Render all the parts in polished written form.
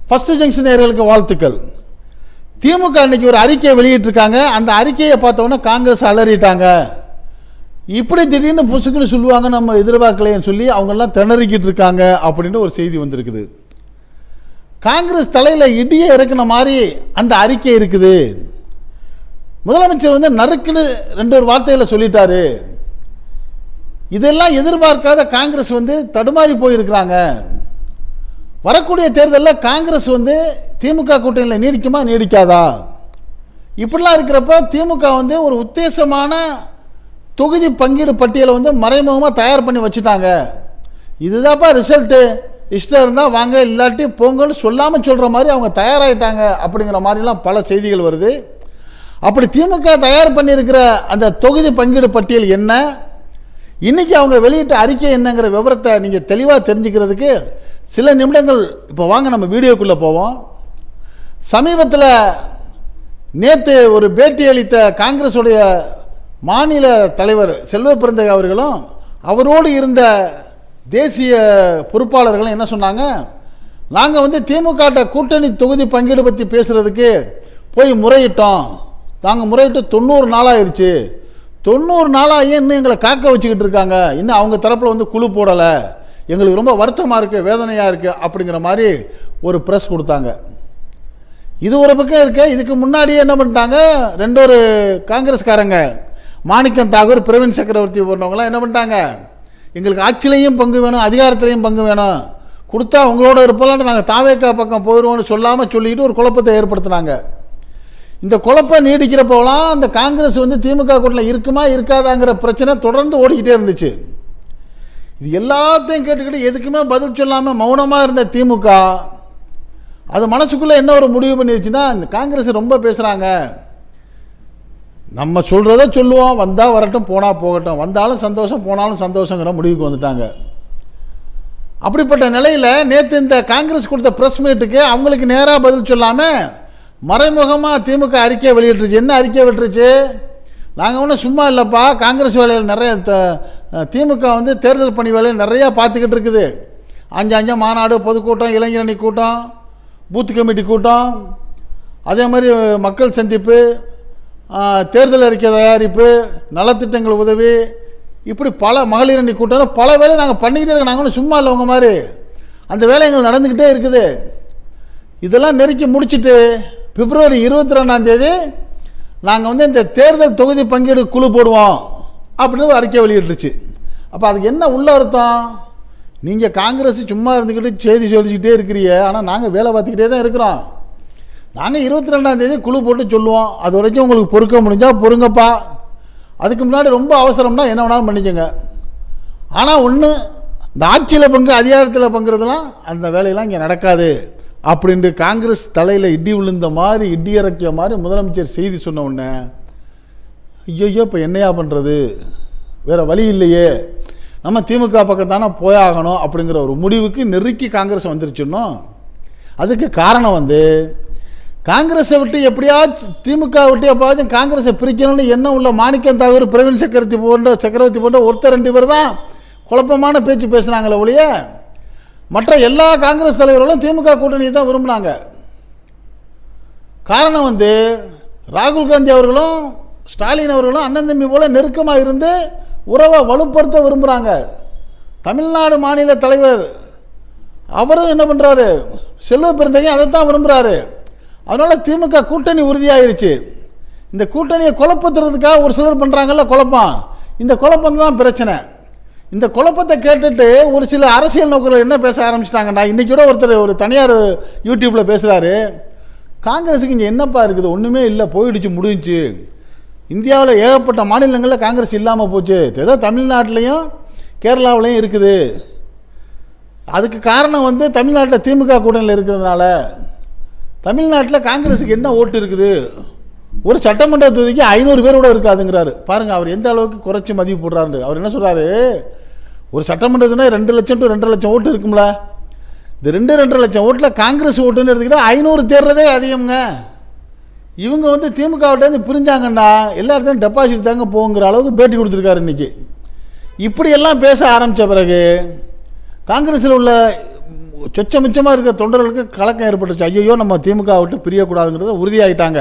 First junction நேயர்களுக்கு வாழ்த்துக்கள். திமுக இன்னைக்கு ஒரு அறிக்கையை வெளியிட்டிருக்காங்க. அந்த அறிக்கையை பார்த்தோன்னா காங்கிரஸ் அலறிட்டாங்க. இப்படி திடீர்னு புசுக்குன்னு சொல்லுவாங்க, நம்ம எதிர்பார்க்கலைன்னு சொல்லி அவங்கெல்லாம் திணறிக்கிட்டு இருக்காங்க அப்படின்னு ஒரு செய்தி வந்திருக்குது. காங்கிரஸ் தலையில் இடியை இறக்குன மாதிரி அந்த அறிக்கை இருக்குது. முதலமைச்சர் வந்து நறுக்குன்னு ஒரு வார்த்தையில் சொல்லிட்டாரு. இதெல்லாம் எதிர்பார்க்காத காங்கிரஸ் வந்து தடுமாறி போயிருக்கிறாங்க. வரக்கூடிய தேர்தலில் காங்கிரஸ் வந்து திமுக கூட்டணியில் நீடிக்குமா நீடிக்காதா? இப்படிலாம் இருக்கிறப்ப திமுக வந்து ஒரு உத்தேசமான தொகுதி பங்கீடு பட்டியலை வந்து மறைமுகமாக தயார் பண்ணி வச்சுட்டாங்க. இதுதான்ப்பா ரிசல்ட்டு, இஷ்டம் இருந்தால் வாங்க, இல்லாட்டி போங்கன்னு சொல்லாமல் சொல்கிற மாதிரி அவங்க தயாராகிட்டாங்க அப்படிங்கிற மாதிரிலாம் பல செய்திகள் வருது. அப்படி திமுக தயார் பண்ணியிருக்கிற அந்த தொகுதி பங்கீடு பட்டியல் என்ன, இன்றைக்கி அவங்க வெளியிட்ட அறிக்கை என்னங்கிற விவரத்தை நீங்கள் தெளிவாக தெரிஞ்சுக்கிறதுக்கு சில நிமிடங்கள் இப்போ வாங்க நம்ம வீடியோக்குள்ளே போவோம். சமீபத்தில் நேற்று ஒரு பேட்டி அளித்த காங்கிரஸுடைய மாநில தலைவர் செல்வ பிறந்தகை அவர்களும் அவரோடு இருந்த தேசிய பொறுப்பாளர்களும் என்ன சொன்னாங்க, நாங்கள் வந்து திமுக கூட்டணி தொகுதி பங்கீடு பற்றி பேசுகிறதுக்கு போய் முறையிட்டோம். நாங்கள் முறையிட்டு 90 நாளாகிடுச்சு. 90 நாளாக இன்னும் எங்களை காக்க வச்சுக்கிட்டு இருக்காங்க. இன்னும் அவங்க தரப்பில் வந்து குழு போடலை. எங்களுக்கு ரொம்ப வருத்தமாக இருக்குது, வேதனையாக இருக்குது அப்படிங்கிற மாதிரி ஒரு ப்ரெஸ் கொடுத்தாங்க. இது ஒரு பக்கம் இருக்க. இதுக்கு முன்னாடியே என்ன பண்ணிட்டாங்க, ஒரு காங்கிரஸ்காரங்க மாணிக்கம் தாகூர், பிரவீன் சக்கரவர்த்தி போன்றவங்களாம் என்ன பண்ணிட்டாங்க, எங்களுக்கு ஆட்சியிலையும் பங்கு வேணும், அதிகாரத்திலையும் பங்கு வேணும், கொடுத்தா உங்களோட இருப்பலான்ட்டு நாங்கள் தாவேக்கா பக்கம் போயிடுவோம்னு சொல்லாமல் சொல்லிக்கிட்டு ஒரு குழப்பத்தை ஏற்படுத்தினாங்க. இந்த குழப்பம் நீடிக்கிறப்போலாம் அந்த காங்கிரஸ் வந்து திமுக கூட்டணியில் இருக்குமா இருக்காதாங்கிற பிரச்சனை தொடர்ந்து ஓடிக்கிட்டே இருந்துச்சு. இது எல்லாத்தையும் கேட்டுக்கிட்டு எதுக்குமே பதில் சொல்லாமல் மௌனமாக இருந்த திமுக அது மனசுக்குள்ளே என்ன ஒரு முடிவு பண்ணிடுச்சுன்னா, இந்த காங்கிரஸ் ரொம்ப பேசுகிறாங்க, நம்ம சொல்கிறத சொல்லுவோம், வந்தால் வரட்டும் போனால் போகட்டும், வந்தாலும் சந்தோஷம் போனாலும் சந்தோஷங்கிற முடிவுக்கு வந்துட்டாங்க. அப்படிப்பட்ட நிலையில் நேற்று இந்த காங்கிரஸ் கொடுத்த ப்ரெஸ் மீட்டுக்கு அவங்களுக்கு நேராக பதில் சொல்லாமல் மறைமுகமாக திமுக அறிக்கை வெளியிட்டுருச்சு. என்ன அறிக்கை விட்டுருச்சு, நாங்கள் ஒன்றும் சும்மா இல்லைப்பா, காங்கிரஸ் வேலையில் நிறைய திமுக வந்து தேர்தல் பணி வேலையில் நிறையா பார்த்துக்கிட்டு இருக்குது. அஞ்சு மாநாடு, பொதுக்கூட்டம், இளைஞரணி கூட்டம், பூத் கமிட்டி கூட்டம், அதே மாதிரி மக்கள் சந்திப்பு, தேர்தல் அறிக்கை தயாரிப்பு, நலத்திட்டங்கள் உதவி, இப்படி பல மகளிரணி கூட்டம், பல வேலை நாங்கள் பண்ணிக்கிட்டே இருக்கோம். நாங்கள் ஒன்றும் சும்மா இல்லை உங்கள் மாதிரி, அந்த வேலைகள் நடந்துக்கிட்டே இருக்குது. இதெல்லாம் நெருக்கி முடிச்சுட்டு பிப்ரவரி 22 நாங்கள் வந்து இந்த தேர்தல் தொகுதி பங்கீடு குழு போடுவோம் அப்படின்னு ஒரு அறிக்கை வெளியிட்டுருச்சு. அப்போ அதுக்கு என்ன உள்ள அர்த்தம், நீங்கள் காங்கிரஸ் சும்மா இருந்துக்கிட்டு செய்தி சொல்லிக்கிட்டே இருக்கிறீங்க, ஆனால் நாங்கள் வேலை பார்த்துக்கிட்டே தான் இருக்கிறோம். நாங்கள் 22 குழு போட்டு சொல்லுவோம், அது வரைக்கும் உங்களுக்கு பொறுக்க முடிஞ்சால் பொறுங்கப்பா, அதுக்கு முன்னாடி ரொம்ப அவசரம்னா என்ன வேணாலும் பண்ணிக்கோங்க. ஆனால் ஒன்று, இந்த ஆட்சியில் பங்கு அதிகாரத்தில் பங்குறதுலாம் அந்த வேலையெல்லாம் இங்கே நடக்காது அப்படின்ட்டு காங்கிரஸ் தலையில் இடி விழுந்த மாதிரி, இடி இறக்கிய மாதிரி முதலமைச்சர் செய்தி சொன்ன உடனே ஐயோ இப்போ என்னையா பண்ணுறது, வேறு வழி இல்லையே, நம்ம திமுக பக்கம் தானே போயாகணும் அப்படிங்கிற ஒரு முடிவுக்கு நெருக்கி காங்கிரஸ் வந்துருச்சுன்னோ. அதுக்கு காரணம் வந்து காங்கிரஸை விட்டு எப்படியாச்சும் திமுக விட்டு எப்போயாச்சும் காங்கிரஸை பிரிக்கணும்னு எண்ணம் உள்ள மாணிக்கம் தாகூர், பிரவீன் சக்கரவர்த்தி போன்ற ஒருத்தர் 2 பேர் தான் குழப்பமான பேச்சு பேசுனாங்களே ஒழிய மற்ற எல்லா காங்கிரஸ் தலைவர்களும் திமுக கூட்டணியை தான் விரும்பினாங்க. காரணம் வந்து ராகுல் காந்தி அவர்களும் ஸ்டாலின் அவர்களும் அண்ணன் தம்பி போல நெருக்கமாக இருந்து உறவை வலுப்படுத்த விரும்புகிறாங்க. தமிழ்நாடு மாநில தலைவர் அவரும் என்ன பண்ணுறாரு, செல்வ பிறந்தகை அதைத்தான் விரும்புகிறாரு. அதனால் திமுக கூட்டணி உறுதியாகிருச்சு. இந்த கூட்டணியை குழப்பத்துறதுக்காக ஒரு சிலர் பண்ணுறாங்கல்ல குழப்பம், இந்த குழப்பம் தான் பிரச்சனை. இந்த குழப்பத்தை கேட்டுட்டு ஒரு சில அரசியல் நோக்கில் என்ன பேச ஆரம்பிச்சிட்டாங்கடா. இன்றைக்கி கூட ஒருத்தர் ஒரு தனியார் யூடியூப்பில் பேசுகிறாரு, காங்கிரஸுக்கு இங்கே என்னப்பா இருக்குது, ஒன்றுமே இல்லை, போயிடுச்சு, முடிஞ்சிச்சு. இந்தியாவில் ஏகப்பட்ட மாநிலங்களில் காங்கிரஸ் இல்லாமல் போச்சு, ஏதோ தமிழ்நாட்டிலையும் கேரளாவிலையும் இருக்குது. அதுக்கு காரணம் வந்து தமிழ்நாட்டில் திமுக கூட்டணியில் இருக்கிறதுனால. தமிழ்நாட்டில் காங்கிரஸுக்கு என்ன ஓட்டு இருக்குது, ஒரு சட்டமன்ற தொகுதிக்கு 500 பேர் கூட இருக்காதுங்கிறாரு. பாருங்கள் அவர் எந்த அளவுக்கு குறைச்சி மதிப்பு போடுறாரு. அவர் என்ன சொல்கிறாரு, ஒரு சட்டமன்றத்துனா 2 லட்சம் to 2.5 லட்சம் ஓட்டு இருக்கும்ல, இந்த 2.5 லட்சம் ஓட்டில் காங்கிரஸ் ஓட்டுன்னு எடுத்துக்கிட்டால் 500 தேர்றதே அதிகம்ங்க. இவங்க வந்து திமுகவிட்டேருந்து பிரிஞ்சாங்கன்னா எல்லா இடத்துலையும் டெபாசிட் தாங்க போங்கிற அளவுக்கு பேட்டி கொடுத்துருக்காரு இன்றைக்கி. இப்படியெல்லாம் பேச ஆரம்பித்த பிறகு காங்கிரஸில் உள்ள சொச்சமிச்சமாக இருக்கிற தொண்டர்களுக்கு கலக்கம் ஏற்பட்டுச்சு. ஐயோ நம்ம திமுக விட்டு பிரியக்கூடாதுங்கிறத உறுதியாகிட்டாங்க.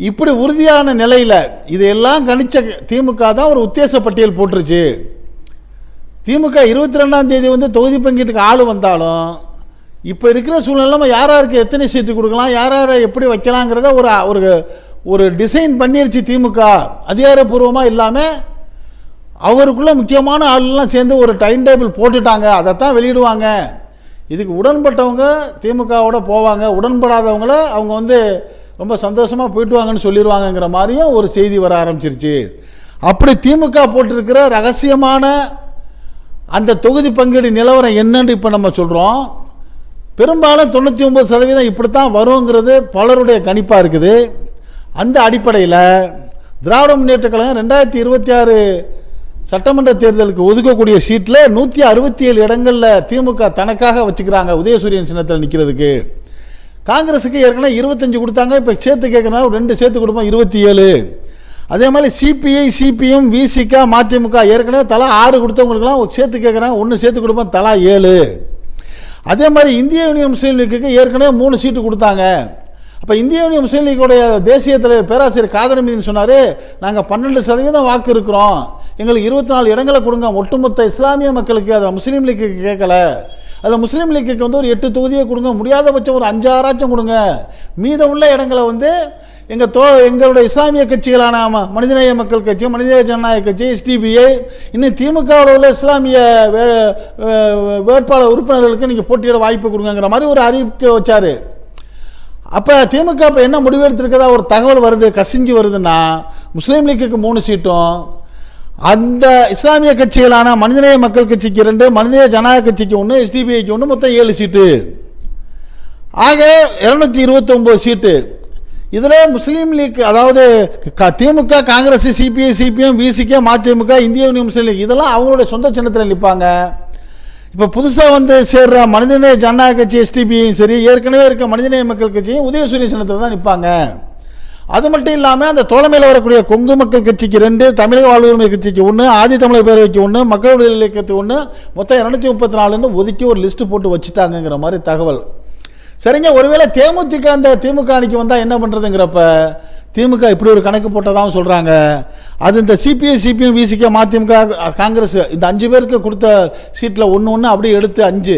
இப்படி உறுதியான நிலையில் இதையெல்லாம் கணிச்ச திமுக தான் ஒரு உத்தேச பட்டியல் போட்டுருச்சு. திமுக 22ஆம் தேதி தொகுதி பங்கீட்டுக்கு ஆள் வந்தாலும் இப்போ இருக்கிற சூழ்நிலை யாராருக்கு எத்தனை சீட்டு கொடுக்கலாம், யாரை எப்படி வைக்கலாங்கிறத ஒரு டிசைன் பண்ணிருச்சு திமுக. அதிகாரப்பூர்வமாக இல்லாமல் அவருக்குள்ளே முக்கியமான ஆளெல்லாம் சேர்ந்து ஒரு டைம் டேபிள் போட்டுட்டாங்க. அதைத்தான் வெளியிடுவாங்க. இதுக்கு உடன்பட்டவங்க திமுகவோட போவாங்க, உடன்படாதவங்கள அவங்க ரொம்ப சந்தோஷமாக போயிட்டு வாங்கன்னு சொல்லிடுவாங்கங்கிற மாதிரியும் ஒரு செய்தி வர ஆரம்பிச்சிருச்சு. அப்படி திமுக போட்டிருக்கிற ரகசியமான அந்த தொகுதி பங்கீடு நிலவரம் என்னன்னு இப்போ நம்ம சொல்கிறோம். பெரும்பாலும் 99% இப்படித்தான் வருங்கிறது பலருடைய கணிப்பாக இருக்குது. அந்த அடிப்படையில் திராவிட முன்னேற்ற கழகம் 2026 சட்டமன்ற தேர்தலுக்கு ஒதுக்கக்கூடிய சீட்டில் 167 இடங்களில் திமுக தனக்காக வச்சுக்கிறாங்க உதயசூரியன் சின்னத்தில் நிற்கிறதுக்கு. காங்கிரஸுக்கு ஏற்கனவே 25 கொடுத்தாங்க. இப்போ சேர்த்து கேட்குறதா 2 சேர்த்து கொடுப்போம் 27. அதே மாதிரி சிபிஐ, சிபிஎம், விசிக, மதிமுக ஏற்கனவே தலா 6 கொடுத்தவங்களுக்குலாம் சேர்த்து கேட்குறாங்க, 1 சேர்த்து கொடுப்போம் தலா 7. அதே மாதிரி இந்திய யூனியன் முஸ்லீம் லீக்குக்கு ஏற்கனவே 3 சீட்டு கொடுத்தாங்க. அப்போ இந்திய யூனியன் முஸ்லீம் லீக்குடைய தேசிய தலைவர் பேராசிரியர் காதர் சொன்னார், நாங்கள் 12% வாக்கு இருக்கிறோம், எங்களுக்கு 24 இடங்களை கொடுங்க. ஒட்டுமொத்த இஸ்லாமிய மக்களுக்கு, அதில் முஸ்லீம் லீக்குக்கு கேட்கல, அதில் முஸ்லீம் லீக்குக்கு ஒரு 8 தொகுதியை கொடுங்க, முடியாதபட்சம் ஒரு 5-6 கொடுங்க. மீத உள்ள இடங்களை எங்களுடைய இஸ்லாமிய கட்சிகளான மனிதநேய மக்கள் கட்சி, மனிதநேய ஜனநாயக கட்சி, எஸ்டிபிஐ, இன்னும் திமுகவில் உள்ள இஸ்லாமிய வேட்பாளர் உறுப்பினர்களுக்கு நீங்கள் போட்டியிட வாய்ப்பு கொடுங்கிற மாதிரி ஒரு அறிவிக்கை வச்சார். அப்போ திமுக இப்போ என்ன முடிவெடுத்திருக்கதா ஒரு தகவல் வருது, கசிஞ்சு வருதுன்னா, முஸ்லீம் லீக்குக்கு 3 சீட்டும், அந்த இஸ்லாமிய கட்சிகளான மனிதநேய மக்கள் கட்சிக்கு 2, மனிதநேய ஜனநாயக கட்சிக்கு 1, எஸ்டிபிஐக்கு 1, மொத்தம் 7 சீட்டு. ஆக 229 சீட்டு. இதில் முஸ்லீம் லீக், அதாவது திமுக, காங்கிரஸ், சிபிஐ, சிபிஎம், விசிக, மதிமுக, இந்திய யூனியன் முஸ்லீம் லீக் இதெல்லாம் அவங்களுடைய சொந்த சின்னத்தில் நிற்பாங்க. இப்போ புதுசாக சேர்ற மனிதநேய ஜனநாயக கட்சி, எஸ்டிபியும் சரி, ஏற்கனவே இருக்க மனிதநேய மக்கள் கட்சியும் உதயசூரியன் சின்னத்தில் தான் நிற்பாங்க. அது மட்டும் இல்லாமல் அந்த தோழமையில் வரக்கூடிய கொங்கு மக்கள் கட்சிக்கு 2, தமிழக வாழ்வுரிமை கட்சிக்கு 1, ஆதி தமிழர் பேரவைக்கு 1, மக்கள் விடுதலை இயக்கத்துக்கு 1, மொத்தம் 234 ஒதுக்கி ஒரு லிஸ்ட்டு போட்டு வச்சுட்டாங்கிற மாதிரி தகவல். சரிங்க, ஒருவேளை தேமுதிக அந்த திமுக அணிக்கு வந்தால் என்ன பண்ணுறதுங்கிறப்ப திமுக இப்படி ஒரு கணக்கு போட்டதாகவும் சொல்கிறாங்க. அது இந்த சிபிஐ, சிபிஎம், விசிக, மதிமுக, காங்கிரஸ் இந்த 5 பேருக்கு கொடுத்த சீட்டில் 1 அப்படியே எடுத்து 5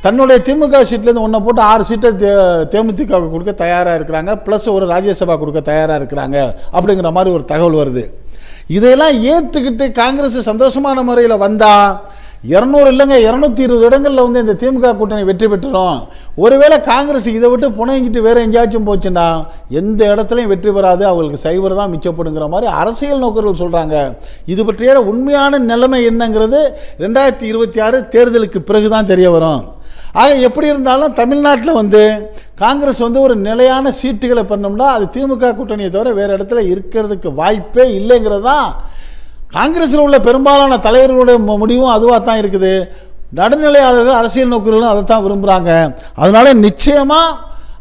தன்னுடைய திமுக சீட்லேருந்து 1 போட்டு 6 சீட்டை தேமுதிகவுக்கு கொடுக்க தயாராக இருக்கிறாங்க. ப்ளஸ் ஒரு ராஜ்யசபா கொடுக்க தயாராக இருக்கிறாங்க அப்படிங்கிற மாதிரி ஒரு தகவல் வருது. இதையெல்லாம் ஏற்றுக்கிட்டு காங்கிரஸ் சந்தோஷமான முறையில் வந்தால் 200 இல்லைங்க 220 இடங்களில் இந்த திமுக கூட்டணி வெற்றி பெற்றுரும். ஒருவேளை காங்கிரஸ் இதை விட்டு புனைங்கிட்டு வேறு எங்கேயாச்சும் போச்சுன்னா எந்த இடத்துலையும் வெற்றி பெறாது, அவங்களுக்கு சைவர் தான் மிச்சப்படுங்கிற மாதிரி அரசியல் நோக்கர்கள் சொல்கிறாங்க. இது பற்றிய உண்மையான நிலைமை என்னங்கிறது 2026 தேர்தலுக்கு பிறகு தான் தெரிய வரும். ஆக எப்படி இருந்தாலும் தமிழ்நாட்டில் காங்கிரஸ் ஒரு நிலையான சீட்டுகளை பண்ணோம்னா அது திமுக கூட்டணியை தவிர வேறு இடத்துல இருக்கிறதுக்கு வாய்ப்பே இல்லைங்கிறது தான் காங்கிரஸில் உள்ள பெரும்பாலான தலைவர்களுடைய முடிவும் அதுவாக தான் இருக்குது. நடுநிலையாளர்கள், அரசியல் நோக்கர்களும் அதை தான் விரும்புகிறாங்க. அதனால நிச்சயமாக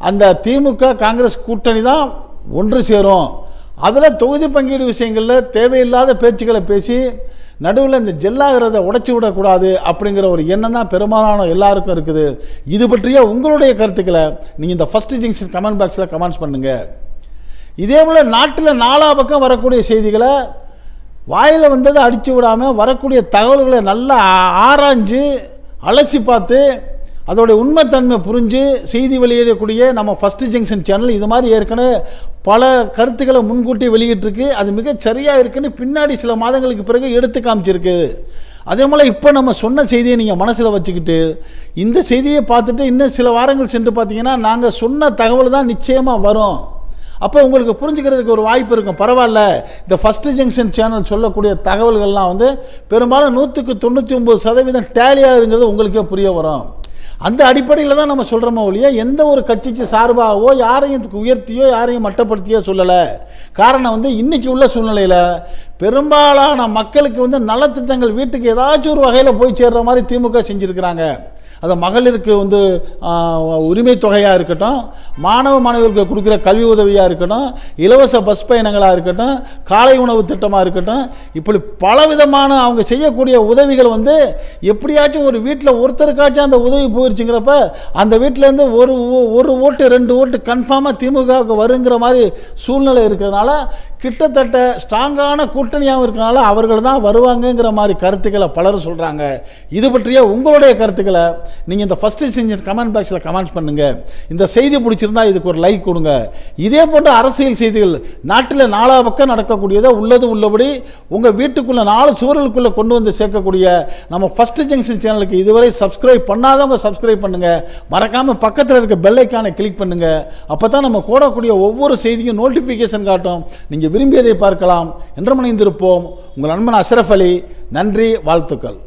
அந்த திமுக காங்கிரஸ் கூட்டணி தான் ஒன்று சேரும். அதில் தொகுதி பங்கீடு விஷயங்களில் தேவையில்லாத பேச்சுக்களை பேசி நடுவில் இந்த ஜெல்லாகிறத உடைச்சி விடக்கூடாது அப்படிங்கிற ஒரு எண்ணம் தான் பெரும்பாலான எல்லாருக்கும் இருக்குது. இது பற்றிய உங்களுடைய கருத்துக்களை நீங்கள் இந்த ஃபர்ஸ்ட் ஜங்ஷன் கமெண்ட் பாக்ஸில் கமெண்ட்ஸ் பண்ணுங்கள். இதே போல் நாட்டில் 4 பக்கம் வரக்கூடிய செய்திகளை வாயில் வந்ததை அடித்து விடாமல் வரக்கூடிய தகவல்களை நல்லா ஆராய்ஞ்சு அலசி பார்த்து அதோடைய உண்மைத்தன்மை புரிஞ்சு செய்தி வெளியிடக்கூடிய நம்ம ஃபர்ஸ்ட் ஜங்ஷன் சேனல் இது மாதிரி ஏற்கனவே பல கருத்துக்களை முன்கூட்டி வெளியிட்டிருக்கு. அது மிக சரியாக இருக்குன்னு பின்னாடி சில மாதங்களுக்கு பிறகு எடுத்து காமிச்சிருக்கு. அதே போல் இப்போ நம்ம சொன்ன செய்தியை நீங்கள் மனசில் வச்சுக்கிட்டு இந்த செய்தியை பார்த்துட்டு இன்னும் சில வாரங்கள் சென்று பார்த்தீங்கன்னா நாங்கள் சொன்ன தகவல் தான் நிச்சயமாக வரும். அப்போ உங்களுக்கு புரிஞ்சுக்கிறதுக்கு ஒரு வாய்ப்பு இருக்கும். பரவாயில்ல, இந்த ஃபர்ஸ்ட் ஜங்ஷன் சேனல் சொல்லக்கூடிய தகவல்கள்லாம் பெரும்பாலும் 199% டேலி ஆகுதுங்கிறது உங்களுக்கே புரிய வரும். அந்த அடிப்படையில் தான் நம்ம சொல்கிறோமோ ஒழிய எந்த ஒரு கட்சிக்கு சார்பாகவோ யாரையும் உயர்த்தியோ யாரையும் மட்டப்படுத்தியோ சொல்லலை. காரணம் இன்றைக்கி உள்ள சூழ்நிலையில் பெரும்பாலான மக்களுக்கு நலத்திட்டங்கள் வீட்டுக்கு ஏதாச்சும் ஒரு வகையில் போய் சேர்ற மாதிரி திமுக செஞ்சுருக்கிறாங்க. அது மகளிருக்கு வந்து உரிமை தொகையாக இருக்கட்டும், மாணவ மாணவிகளுக்கு கொடுக்குற கல்வி உதவியாக இருக்கட்டும், இலவச பஸ் பயணங்களாக இருக்கட்டும், காலை உணவு திட்டமாக இருக்கட்டும், இப்படி பலவிதமான அவங்க செய்யக்கூடிய உதவிகள் வந்து எப்படியாச்சும் ஒரு வீட்டில் ஒருத்தருக்காச்சும் அந்த உதவி போயிடுச்சுங்கிறப்ப அந்த வீட்டிலேருந்து ஒரு ஓட்டு 2 ஓட்டு கன்ஃபார்மாக திமுகவுக்கு வருங்கிற மாதிரி சூழ்நிலை இருக்கிறதுனால கிட்டத்தட்ட ஸ்ட்ராங்கான கூட்டணியாகவும் இருக்கிறதுனால அவர்கள் தான் வருவாங்கங்கிற மாதிரி கருத்துக்களை பலரும் சொல்கிறாங்க. இது பற்றிய உங்களுடைய கருத்துக்களை நீங்கள் இந்த ஃபஸ்ட்டு செஞ்ச கமெண்ட் பாக்ஸில் கமெண்ட்ஸ் பண்ணுங்கள். இந்த செய்தி பிடிச்சிருந்தா இதுக்கு ஒரு லைக் கொடுங்க. இதே போன்ற அரசியல் செய்திகள் நாட்டில் 4 பக்கம் நடக்கக்கூடியதை உள்ளது உள்ளபடி உங்கள் வீட்டுக்குள்ளே 4 சுவர்களுக்குள்ளே கொண்டு வந்து சேர்க்கக்கூடிய நம்ம ஃபஸ்ட்டு ஜங்ஷன் சேனலுக்கு இதுவரை சப்ஸ்கிரைப் பண்ணாதவங்க சப்ஸ்கிரைப் பண்ணுங்கள். மறக்காமல் பக்கத்தில் இருக்க பெல் ஐக்கானை கிளிக் பண்ணுங்கள். அப்போ தான் நம்ம போடக்கூடிய ஒவ்வொரு செய்தியும் நோட்டிஃபிகேஷன் காட்டும். நீங்கள் விரும்பியதை பார்க்கலாம். என்று இணைந்திருப்போம். உங்கள் நண்பன் அஷ்ரஃப் அலி. நன்றி, வாழ்த்துக்கள்.